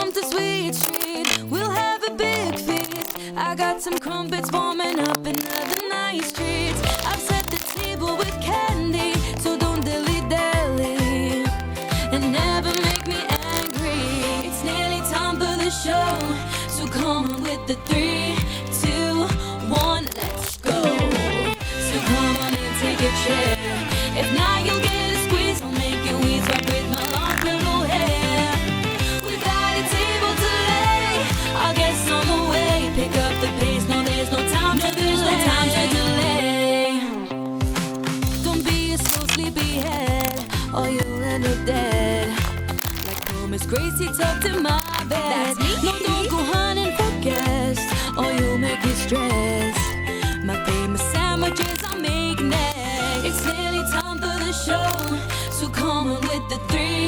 come to Sweet Street, we'll have a big feast. I got some crumpets warming up another nice treat. I've set the table with candy, so don't dilly-dally and never make me angry. It's nearly time for the show, so come on with the 3, 2, 1, let's go. So come on and take a chair. If not, you'll get a squeeze. I'll make you wheeze right with my long purple hair. We got a table to lay, our guests on the way. Pick up the pace, no there's no time to delay. Don't be a slow sleepyhead, or you'll end up dead. Like poor Miss Gracie tucked in my bed. That's me. No, don't go hunting for guests, or you'll make me stress. My famous sandwiches I make next. It's nearly time for the show, so come on with the 3,